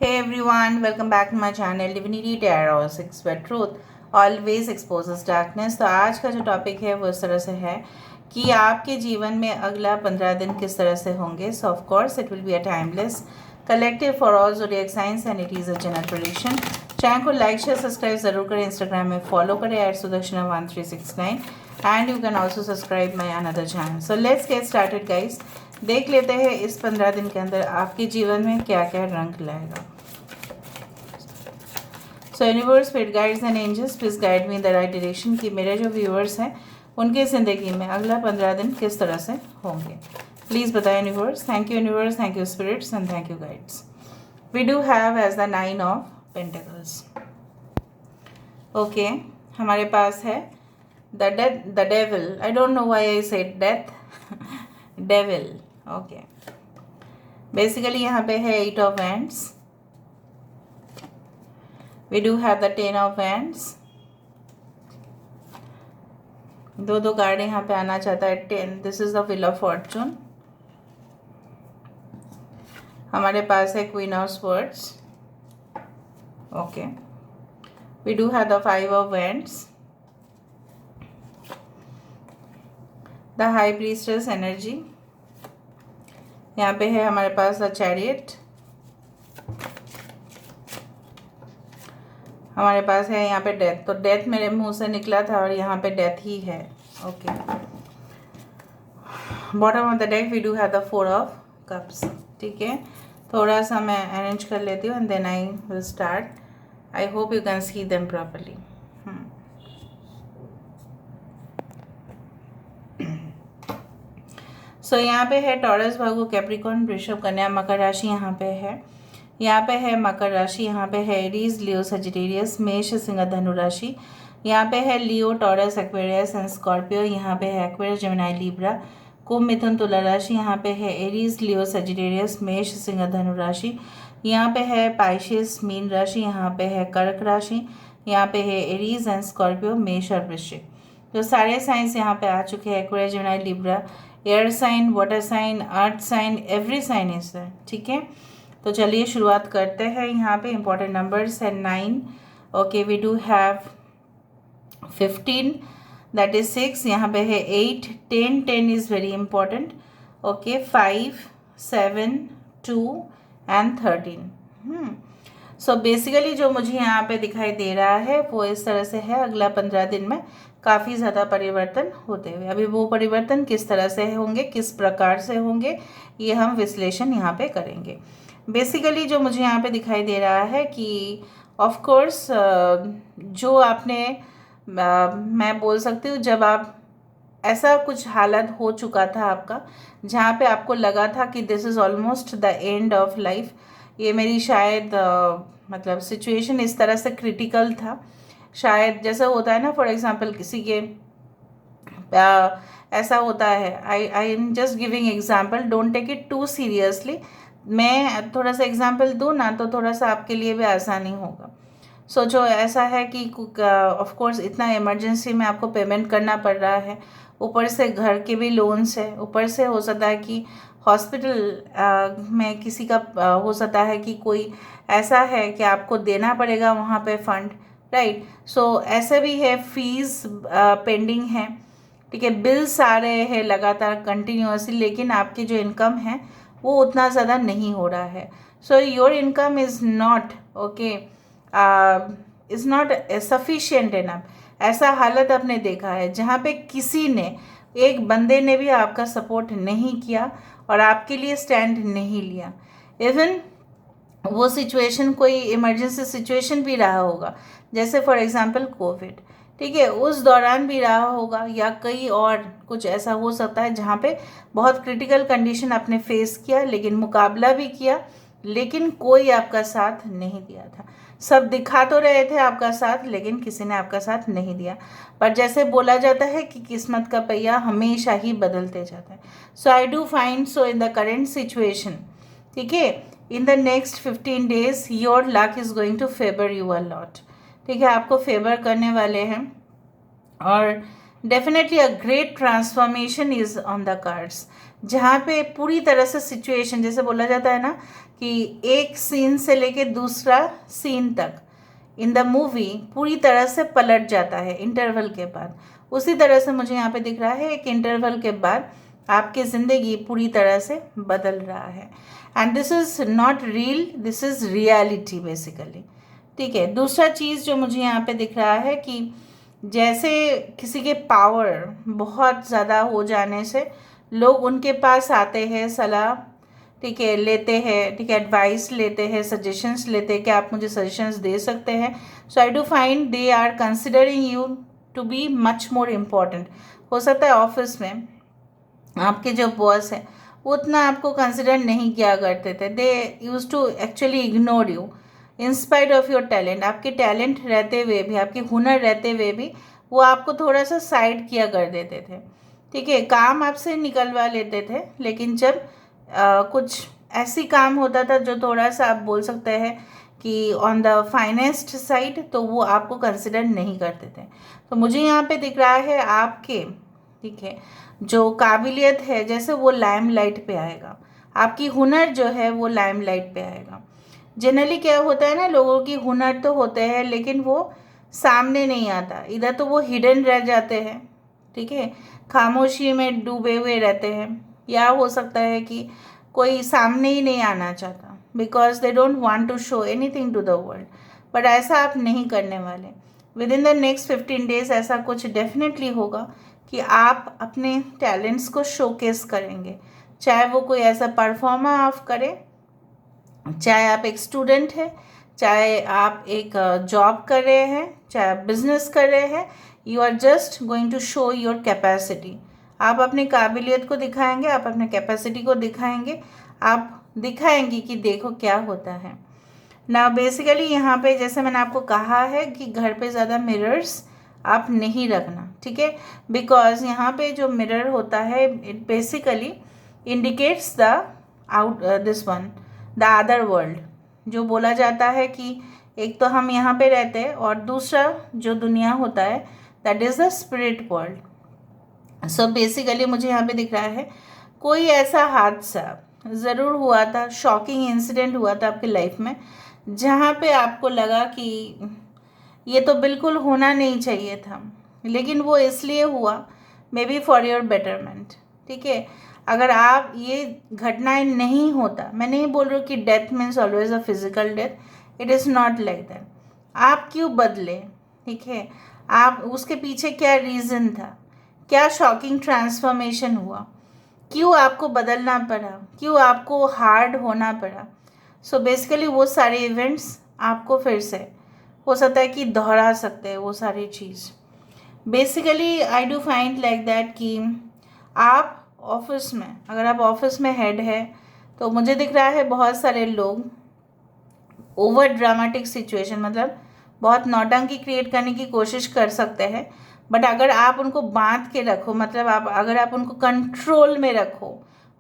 Hey everyone, welcome back to my channel Divinity Tarot 6 where truth always exposes darkness। तो आज का जो topic है वो इस तरह से है कि आपके जीवन में अगला 15 दिन किस तरह से होंगे। सो of course it will be a timeless collective for all zodiac science and it is a general prediction. Channel को लाइक शेयर सब्सक्राइब ज़रूर करें, इंस्टाग्राम में फॉलो करें @sudarshana1369 and you can also subscribe my another channel. So let's get started guys. देख लेते हैं इस 15 दिन के अंदर आपके जीवन में क्या क्या रंग लाएगा। So universe, spirit guides and angels please guide me in the right direction कि मेरे जो व्यूअर्स हैं उनकी ज़िंदगी में अगला 15 दिन किस तरह से होंगे। प्लीज़ बताएं universe. Thank you universe, thank you spirits and thank you guides. We do have as the 9 of pentacles. Okay, हमारे पास है the devil. I don't know why I said death devil. Okay, basically यहाँ पे है 8 of wands. We do have the 10 of wands। दो card यहाँ पे आना चाहता है 10। This is the wheel of fortune. हमारे पास है queen of swords. Okay, we do have the 5 of wands, the high priestess energy. यहाँ पे है हमारे पास द चैरियट। हमारे पास है यहाँ पे डेथ। तो डेथ मेरे मुंह से निकला था और यहाँ पे डेथ ही है। Okay, bottom of the deck we do have the 4 of cups. ठीक है, थोड़ा सा मैं अरेंज कर लेती हूँ and then I will start. I hope you can see them properly. So यहाँ पे है टॉरस, भागो, कैप्रिकॉर्न, वृषभ, कन्या, मकर राशि यहाँ पे है। यहाँ पे है मकर राशि, यहाँ पे है एरीज, लियो, सजिटेरियस, मेष, सिंह, धनु राशि। यहाँ पे है लियो, टॉरस, एक्वेरियस एंड स्कॉर्पियो। यहाँ पे है एक्वेरियस, जेमिनी, लिब्रा, कुंभ, मिथुन, तुला राशि। यहाँ पे है एरीज, लियो, सजिटेरियस, मेष, सिंह, धनु राशि। यहाँ पे है पाइशिस, मीन राशि। यहाँ पे है कर्क राशि। यहाँ पे है एरीज एंड स्कॉर्पियो, मेष और वृश्चिक। तो सारे साइंस यहाँ पे आ चुके हैं। Aquarius, Gemini, Libra, air sign, water sign, earth sign, every sign is there. ठीक है, तो चलिए शुरुआत करते हैं। यहाँ पे इंपॉर्टेंट नंबर्स है 9। Okay, we do have 15, that is 6। यहाँ पे है 8, 10, 10 is very important. Okay, 5, 7, 2 and 13। So basically जो मुझे यहाँ पे दिखाई दे रहा है वो इस तरह से है। अगला 15 दिन में काफ़ी ज़्यादा परिवर्तन होते हुए। अभी वो परिवर्तन किस तरह से होंगे, किस प्रकार से होंगे, ये हम विश्लेषण यहाँ पे करेंगे। बेसिकली जो मुझे यहाँ पे दिखाई दे रहा है कि ऑफ कोर्स जो आपने मैं बोल सकती हूँ, जब आप ऐसा कुछ हालत हो चुका था आपका जहाँ पे आपको लगा था कि this is almost the end of life, ये मेरी शायद मतलब सिचुएशन इस तरह से क्रिटिकल था। शायद जैसा होता है ना, फॉर एग्जांपल किसी के ऐसा होता है। I am just giving example, don't take it too seriously. मैं थोड़ा सा एग्जांपल दूँ ना तो थोड़ा सा आपके लिए भी आसानी होगा। सोचो ऐसा है कि ऑफ कोर्स इतना इमरजेंसी में आपको पेमेंट करना पड़ रहा है, ऊपर से घर के भी लोन्स है, ऊपर से हो सकता है कि हॉस्पिटल में किसी का हो सकता है कि कोई ऐसा है कि आपको देना पड़ेगा वहाँ पे फंड, राइट। सो ऐसे भी है, फीस पेंडिंग है, ठीक है, बिल्स आ रहे हैं लगातार कंटिन्यूसली, लेकिन आपकी जो इनकम है वो उतना ज़्यादा नहीं हो रहा है। So your income is not okay, is not sufficient enough. ऐसा हालत आपने देखा है जहाँ पे किसी ने, एक बंदे ने भी आपका सपोर्ट नहीं किया और आपके लिए स्टैंड नहीं लिया। इवन वो सिचुएशन कोई इमरजेंसी सिचुएशन भी रहा होगा, जैसे फॉर एग्जांपल कोविड, ठीक है, उस दौरान भी रहा होगा, या कई और कुछ ऐसा हो सकता है जहाँ पे बहुत क्रिटिकल कंडीशन आपने फेस किया, लेकिन मुकाबला भी किया, लेकिन कोई आपका साथ नहीं दिया था। सब दिखा तो रहे थे आपका साथ, लेकिन किसी ने आपका साथ नहीं दिया। पर जैसे बोला जाता है कि किस्मत का पहिया हमेशा ही बदलते जाता है। So I do find so in the current situation, ठीक है, in the next 15 days your luck is going to favour you a lot. ठीक है, आपको फेवर करने वाले हैं और definitely a great transformation is on the cards. जहाँ पे पूरी तरह से सिचुएशन, जैसे बोला जाता है ना कि एक सीन से लेके दूसरा सीन तक इन द मूवी पूरी तरह से पलट जाता है इंटरवल के बाद। उसी तरह से मुझे यहाँ पे दिख रहा है एक इंटरवल के बाद आपकी ज़िंदगी पूरी तरह से बदल रहा है। And this is not real, this is reality basically. ठीक है, दूसरा चीज़ जो मुझे यहाँ पे दिख रहा है कि जैसे किसी के पावर बहुत ज़्यादा हो जाने से लोग उनके पास आते हैं सलाह, ठीक है, लेते हैं, ठीक है, एडवाइस लेते हैं, सजेशंस लेते हैं कि आप मुझे सजेशंस दे सकते हैं। So I do find they are considering you to be much more important. हो सकता है ऑफिस में आपके जो बॉस हैं वो उतना आपको कंसिडर नहीं किया करते थे, they use to actually ignore you in spite of your talent. आपके टैलेंट रहते हुए भी, आपके हुनर रहते हुए भी वो आपको थोड़ा सा साइड किया कर देते थे। ठीक है, काम आपसे निकलवा लेते थे, लेकिन जब कुछ ऐसी काम होता था जो थोड़ा सा आप बोल सकते हैं कि ऑन द फाइनेस्ट साइड, तो वो आपको कंसिडर नहीं करते थे। तो मुझे यहाँ पे दिख रहा है आपके, ठीक है, जो काबिलियत है जैसे वो लाइमलाइट पे आएगा, आपकी हुनर जो है वो लाइमलाइट पे आएगा। जनरली क्या होता है ना, लोगों की हुनर तो होते हैं लेकिन वो सामने नहीं आता, इधर तो वो हिडन रह जाते हैं। ठीक है, खामोशी में डूबे हुए रहते हैं, या हो सकता है कि कोई सामने ही नहीं आना चाहता because they don't want to show anything to the world. But ऐसा आप नहीं करने वाले। Within the next 15 days ऐसा कुछ डेफिनेटली होगा कि आप अपने टैलेंट्स को शोकेस करेंगे, चाहे वो कोई ऐसा परफॉर्मर आप करें, चाहे आप एक स्टूडेंट हैं, चाहे आप एक जॉब कर रहे हैं, चाहे आप बिजनेस कर रहे हैं, you are just going to show your capacity. आप अपनी काबिलियत को दिखाएंगे, आप अपने कैपेसिटी को दिखाएंगे, आप दिखाएंगे कि देखो क्या होता है ना। बेसिकली यहाँ पे जैसे मैंने आपको कहा है कि घर पे ज़्यादा मिरर्स आप नहीं रखना, ठीक है, बिकॉज यहाँ पे जो मिरर होता है it basically indicates the out this one the other world. जो बोला जाता है कि एक तो हम यहाँ पे रहते हैं और दूसरा जो दुनिया होता है that is the spirit world. So basically मुझे यहाँ पे दिख रहा है कोई ऐसा हादसा ज़रूर हुआ था, शॉकिंग इंसिडेंट हुआ था आपकी लाइफ में, जहाँ पे आपको लगा कि ये तो बिल्कुल होना नहीं चाहिए था, लेकिन वो इसलिए हुआ may be for your betterment. ठीक है, अगर आप ये घटनाएं नहीं होता, मैं नहीं बोल रही हूँ कि death means always a physical death, it is not like that. आप क्यों बदले, ठीक है, आप उसके पीछे क्या रीज़न था, क्या शॉकिंग ट्रांसफॉर्मेशन हुआ, क्यों आपको बदलना पड़ा, क्यों आपको हार्ड होना पड़ा। सो बेसिकली वो सारे इवेंट्स आपको फिर से हो सकता है कि दोहरा सकते हैं वो सारी चीज़। Basically I do find like that कि आप ऑफिस में, अगर आप ऑफिस में हेड है तो मुझे दिख रहा है बहुत सारे लोग ओवर ड्रामेटिक सिचुएशन, मतलब बहुत नौटंकी क्रिएट करने की कोशिश कर सकते हैं, बट अगर आप उनको बांध के रखो, मतलब आप अगर आप उनको कंट्रोल में रखो,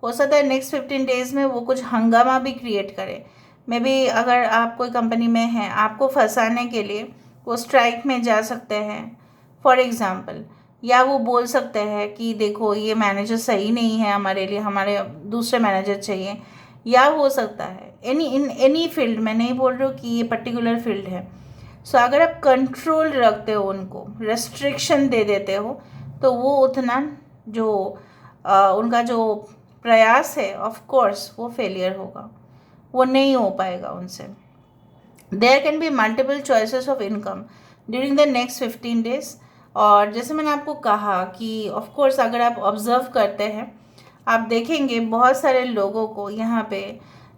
हो सकता है नेक्स्ट 15 डेज़ में वो कुछ हंगामा भी क्रिएट करे। मे बी अगर आप कोई कंपनी में हैं, आपको फंसाने के लिए वो स्ट्राइक में जा सकते हैं फॉर एग्ज़ाम्पल, या वो बोल सकते हैं कि देखो ये मैनेजर सही नहीं है हमारे लिए, हमारे दूसरे मैनेजर चाहिए। या हो सकता है इन एनी फील्ड, मैं नहीं बोल रही हूँ कि ये पर्टिकुलर फील्ड है। सो अगर आप कंट्रोल रखते हो, उनको रेस्ट्रिक्शन दे देते हो, तो वो उतना जो उनका जो प्रयास है ऑफ कोर्स वो फेलियर होगा, वो नहीं हो पाएगा उनसे। There can be multiple choices of income during the next 15 days. और जैसे मैंने आपको कहा कि ऑफ कोर्स अगर आप ऑब्जर्व करते हैं, आप देखेंगे बहुत सारे लोगों को यहाँ पे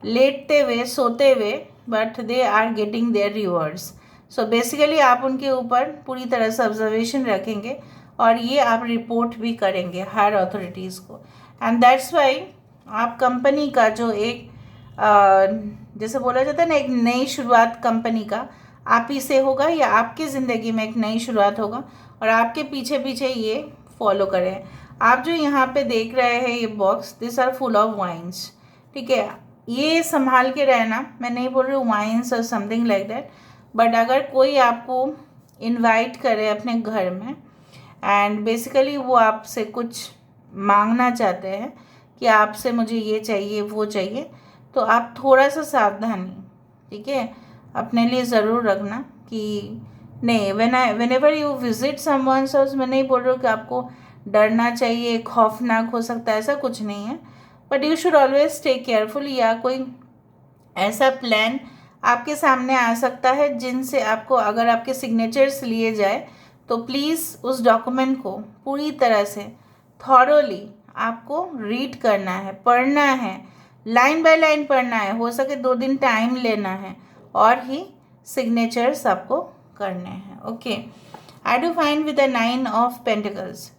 लेटते हुए, सोते हुए, but they are getting their rewards. So basically आप उनके ऊपर पूरी तरह से ऑब्जर्वेशन रखेंगे और ये आप रिपोर्ट भी करेंगे हायर अथॉरिटीज़ को। एंड दैट्स वाई आप कंपनी का जो एक जैसे बोला जाता है ना, एक नई शुरुआत कंपनी का आप ही से होगा, या आपकी ज़िंदगी में एक नई शुरुआत होगा और आपके पीछे पीछे ये फॉलो करें। आप जो यहाँ पे देख रहे हैं ये box, this are full of wines. ठीक है, ये संभाल के रहना, मैं नहीं बोल रही हूँ वाइन्स और समथिंग लाइक दैट, बट अगर कोई आपको इनवाइट करे अपने घर में एंड बेसिकली वो आपसे कुछ मांगना चाहते हैं, कि आपसे मुझे ये चाहिए वो चाहिए, तो आप थोड़ा सा सावधानी, ठीक है, अपने लिए ज़रूर रखना कि नहीं, when ever you visit someone's house, मैं नहीं बोल रही हूँ कि आपको डरना चाहिए, खौफनाक हो सकता है, ऐसा कुछ नहीं है, but you should always take careful. या कोई ऐसा प्लान आपके सामने आ सकता है जिनसे आपको, अगर आपके सिग्नेचर्स लिए जाए, तो प्लीज़ उस डॉक्यूमेंट को पूरी तरह से थॉरोली आपको रीड करना है, पढ़ना है, लाइन बाय लाइन पढ़ना है, हो सके 2 दिन टाइम लेना है, और ही सिग्नेचर्स आपको करने हैं। Okay, I do find with the 9 of pentacles,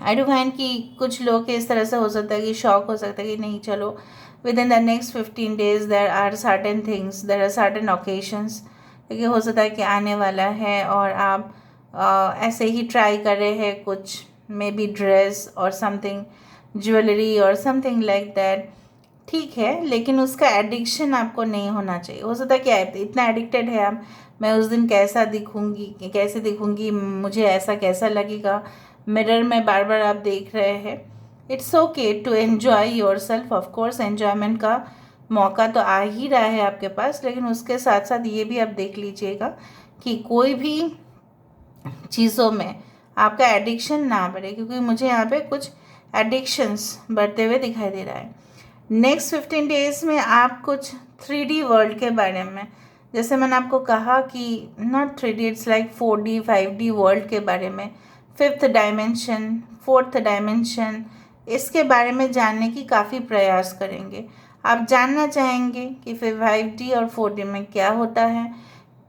I do find कि कुछ लोग के इस तरह से हो सकता है कि शॉक हो सकता है कि नहीं, चलो within the next 15 days there are certain things, there are certain occasions, क्योंकि हो सकता है कि आने वाला है और आप ऐसे ही ट्राई कर रहे हैं कुछ, मे बी ड्रेस और समथिंग, ज्वेलरी और समथिंग लाइक दैट, ठीक है, लेकिन उसका एडिक्शन आपको नहीं होना चाहिए। हो सकता है कि इतना एडिक्टेड है आप, मैं उस दिन कैसा दिखूंगी, कैसे दिखूंगी, मुझे ऐसा कैसा लगेगा, मिरर में बार बार आप देख रहे हैं। It's okay to enjoy yourself, of course enjoyment का मौका तो आ ही रहा है आपके पास, लेकिन उसके साथ साथ ये भी आप देख लीजिएगा कि कोई भी चीज़ों में आपका एडिक्शन ना बढ़े, क्योंकि मुझे यहाँ पे कुछ एडिक्शंस बढ़ते हुए दिखाई दे रहा है। नेक्स्ट 15 days में आप कुछ 3D वर्ल्ड के बारे में, जैसे मैंने आपको कहा कि not 3D, it's like 4D 5D world के बारे में, 5th डायमेंशन, 4th डायमेंशन, इसके बारे में जानने की काफ़ी प्रयास करेंगे। आप जानना चाहेंगे कि फिर 5D और 4D में क्या होता है,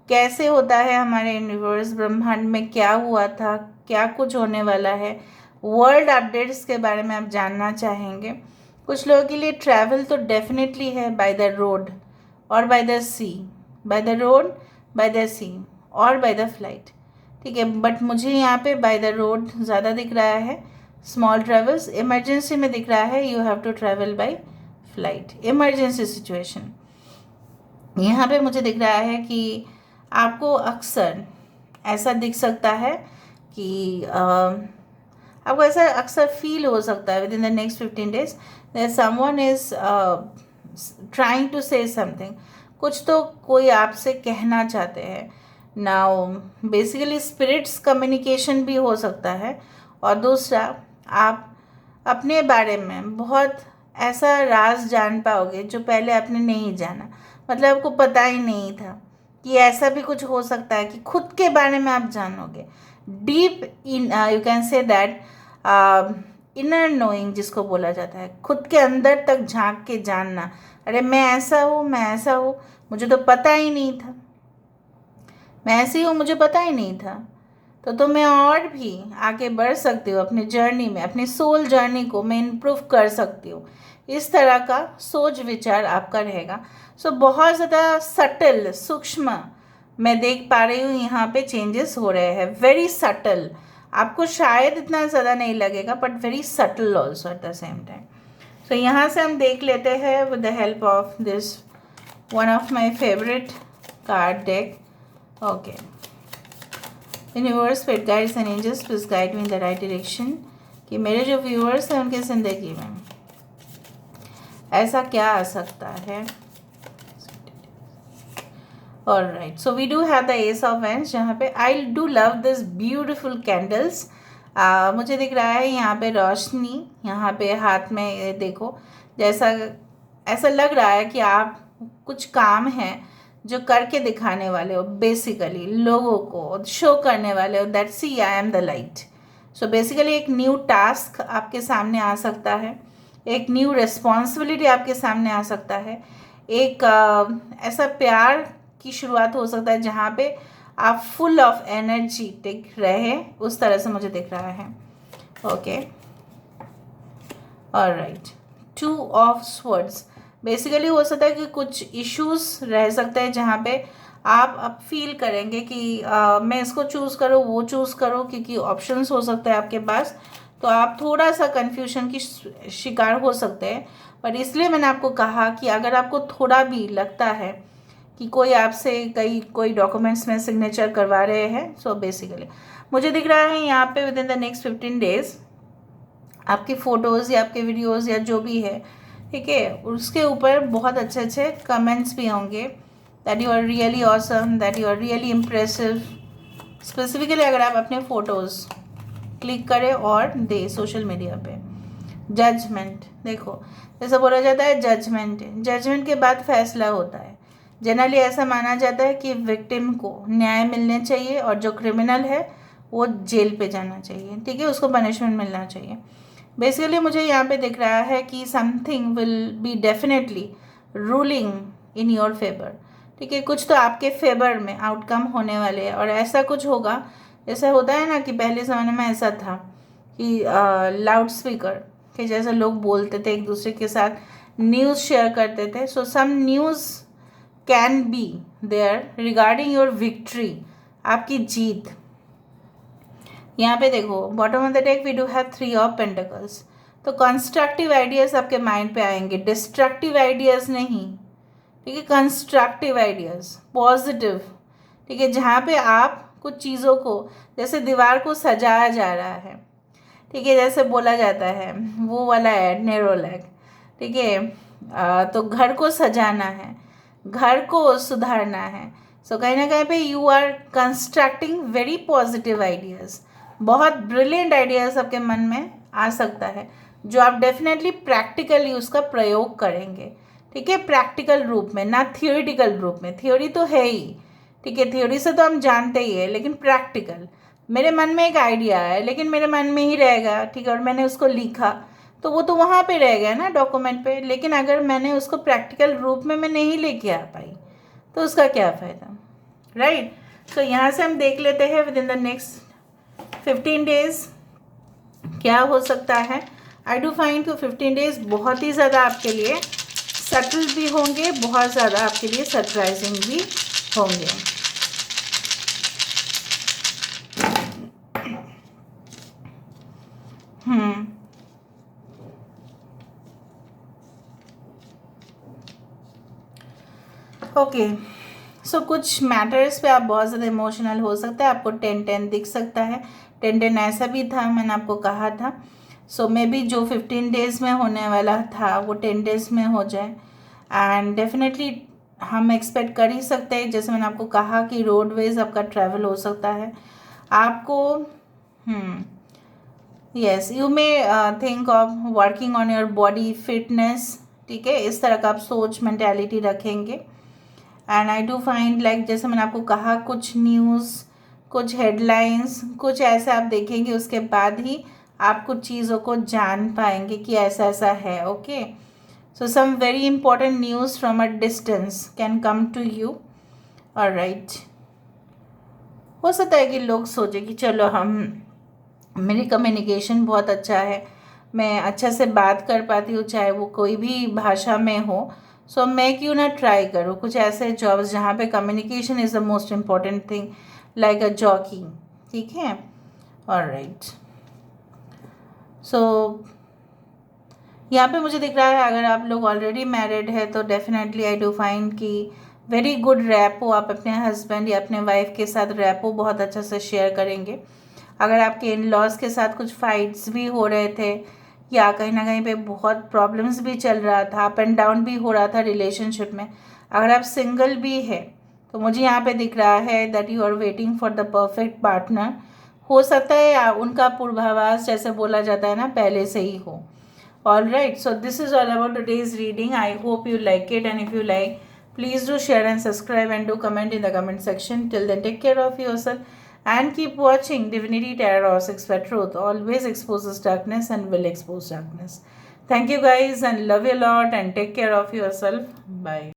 कैसे होता है हमारे यूनिवर्स ब्रह्मांड में, क्या हुआ था, क्या कुछ होने वाला है, वर्ल्ड अपडेट्स के बारे में आप जानना चाहेंगे। कुछ लोगों के लिए ट्रैवल तो डेफिनेटली है, बाय द रोड और by the sea, by the road, by the sea और बाय द फ्लाइट, ठीक है, बट मुझे यहाँ पे बाय द रोड ज़्यादा दिख रहा है। स्मॉल ट्रैवल्स, इमरजेंसी में दिख रहा है you have to travel by flight, emergency situation. यहाँ पे मुझे दिख रहा है कि आपको अक्सर ऐसा दिख सकता है कि आपको ऐसा अक्सर फील हो सकता है within the next 15 days that someone is trying to say something, कुछ तो कोई आपसे कहना चाहते हैं। नाउ बेसिकली स्पिरिट्स कम्युनिकेशन भी हो सकता है, और दूसरा आप अपने बारे में बहुत ऐसा राज जान पाओगे जो पहले आपने नहीं जाना, मतलब आपको पता ही नहीं था कि ऐसा भी कुछ हो सकता है कि खुद के बारे में आप जानोगे। Deep in, you can say that inner knowing जिसको बोला जाता है, खुद के अंदर तक झांक के जानना, अरे मैं ऐसा हूँ, मैं ऐसा हूँ, मुझे तो पता ही नहीं था, मैं ऐसी हूँ, मुझे पता ही नहीं था। तो मैं और भी आगे बढ़ सकती हूँ अपनी जर्नी में, अपनी सोल जर्नी को मैं इम्प्रूव कर सकती हूँ। इस तरह का सोच विचार आपका रहेगा। सो बहुत ज़्यादा सटल, सूक्ष्म मैं देख पा रही हूँ यहाँ पे चेंजेस हो रहे हैं, वेरी सटल, आपको शायद इतना ज़्यादा नहीं लगेगा, but very subtle also at the same time. So यहाँ से हम देख लेते हैं with the help of this one of my favourite card deck. Okay, universe, spirit guides and angels, please guide me in the right direction, कि मेरे जो viewers हैं उनकी ज़िंदगी में ऐसा क्या आ सकता है। All right, so we do have the ace of wands, जहाँ पे I do love this beautiful candles. मुझे दिख रहा है यहाँ पे रोशनी, यहाँ पे हाथ में देखो, जैसा ऐसा लग रहा है कि आप कुछ काम है जो करके दिखाने वाले हो, बेसिकली लोगों को शो करने वाले हो, that see I am the light. So basically एक न्यू टास्क आपके सामने आ सकता है, एक न्यू रिस्पॉन्सिबिलिटी आपके सामने आ सकता है, एक ऐसा प्यार की शुरुआत हो सकता है जहाँ पे आप फुल ऑफ एनर्जी टिक रहे, उस तरह से मुझे दिख रहा है। Okay, alright, 2 of swords, basically हो सकता है कि कुछ इश्यूज रह सकते हैं जहाँ पे आप अब फील करेंगे कि मैं इसको चूज़ करूँ, वो चूज़ करूँ, क्योंकि ऑप्शंस हो सकते हैं आपके पास, तो आप थोड़ा सा कन्फ्यूजन की शिकार हो सकते हैं। पर इसलिए मैंने आपको कहा कि अगर आपको थोड़ा भी लगता है कि कोई आपसे कोई डॉक्यूमेंट्स में सिग्नेचर करवा रहे हैं, सो बेसिकली मुझे दिख रहा है यहाँ पे with in the next 15 days आपकी फ़ोटोज़ या आपके वीडियोज़ या जो भी है, ठीक है, उसके ऊपर बहुत अच्छे अच्छे कमेंट्स भी होंगे, that you are really awesome, that you are really impressive. Specifically अगर आप अपने फ़ोटोज़ क्लिक करें और दे सोशल मीडिया पे। जजमेंट, देखो जैसा बोला जाता है जजमेंट के बाद फैसला होता है। जनरली ऐसा माना जाता है कि विक्टिम को न्याय मिलने चाहिए और जो क्रिमिनल है वो जेल पे जाना चाहिए, ठीक है, उसको पनिशमेंट मिलना चाहिए। बेसिकली मुझे यहाँ पे दिख रहा है कि something will be definitely ruling in your favour, ठीक है, कुछ तो आपके फेवर में आउटकम होने वाले हैं। और ऐसा कुछ होगा, जैसे होता है ना कि पहले ज़माने में ऐसा था कि लाउड स्पीकर के जैसे लोग बोलते थे, एक दूसरे के साथ न्यूज़ शेयर करते थे। So some news can be there regarding your victory, आपकी जीत। यहाँ पे देखो bottom of the deck we do have 3 of pentacles. तो कंस्ट्रक्टिव आइडियाज़ आपके माइंड पे आएंगे, डिस्ट्रक्टिव आइडियाज़ नहीं, ठीक है, कंस्ट्रक्टिव आइडियाज़, पॉजिटिव, ठीक है, जहाँ पे आप कुछ चीज़ों को, जैसे दीवार को सजाया जा रहा है, ठीक है, जैसे बोला जाता है वो वाला एड नेरोलैक, ठीक है, तो घर को सजाना है, घर को सुधारना है। सो कहीं ना कहीं पे you are constructing very positive ideas, बहुत ब्रिलियंट आइडियाज़ आपके मन में आ सकता है, जो आप डेफिनेटली प्रैक्टिकली उसका प्रयोग करेंगे, ठीक है, प्रैक्टिकल रूप में, ना थियोरिटिकल रूप में। थ्योरी तो है ही, ठीक है, थ्योरी से तो हम जानते ही है, लेकिन प्रैक्टिकल, मेरे मन में एक आइडिया है लेकिन मेरे मन में ही रहेगा, ठीक है, और मैंने उसको लिखा तो वो तो वहाँ पे रह गया ना डॉक्यूमेंट पे, लेकिन अगर मैंने उसको प्रैक्टिकल रूप में मैं नहीं लेके आ पाई तो उसका क्या फ़ायदा, राइट। सो यहाँ से हम देख लेते हैं within the next 15 days क्या हो सकता है। I do find to 15 days बहुत ही ज़्यादा आपके लिए सटल भी होंगे, बहुत ज़्यादा आपके लिए सरप्राइजिंग भी होंगे। ओके, सो कुछ मैटर्स पे आप बहुत ज़्यादा इमोशनल हो सकता है, आपको 10-10 दिख सकता है। 10-10 ऐसा भी था, मैंने आपको कहा था। सो मे बी जो 15 डेज़ में होने वाला था वो 10 डेज़ में हो जाए, एंड डेफिनेटली हम एक्सपेक्ट कर ही सकते हैं, जैसे मैंने आपको कहा कि रोडवेज आपका ट्रैवल हो सकता है आपको। Yes, you may think of working on your body fitness, ठीक है, इस तरह का आप सोच मेंटालिटी रखेंगे। And I do find like जैसे मैंने आपको कहा कुछ न्यूज़, कुछ हेडलाइंस, कुछ ऐसे आप देखेंगे, उसके बाद ही आप कुछ चीज़ों को जान पाएंगे कि ऐसा ऐसा है। Okay, so some very important news from a distance can come to you, all right. हो सकता है कि लोग सोचे कि चलो मेरी कम्युनिकेशन बहुत अच्छा है, मैं अच्छे से बात कर पाती हूँ चाहे वो कोई भी भाषा में हो, सो मैं क्यों ना ट्राई करूँ कुछ ऐसे जॉब्स जहाँ पे communication is the most important thing, like a jockey, ठीक है, ऑलराइट। सो यहाँ पे मुझे दिख रहा है अगर आप लोग ऑलरेडी मैरिड है तो डेफिनेटली आई डू फाइंड कि वेरी गुड रैपो आप अपने हस्बैंड या अपने वाइफ के साथ रैपो बहुत अच्छा से शेयर करेंगे। अगर आपके इन लॉज के साथ कुछ फाइट्स भी हो रहे थे या कहीं ना कहीं पे बहुत प्रॉब्लम्स भी चल रहा था, अप एंड डाउन भी हो रहा था रिलेशनशिप में, अगर आप सिंगल भी है तो मुझे यहाँ पे दिख रहा है that you are waiting for the perfect partner. हो सकता है उनका पूर्वाभास जैसे बोला जाता है ना पहले से ही हो। All right, so this is all about today's reading. I hope you like it, and if you like, please do share and subscribe and do comment in the comment section. Till then, take care of yourself and keep watching Divinity Tarot 6 for Truth. Always exposes darkness and will expose darkness. Thank you guys and love you a lot and take care of yourself. Bye.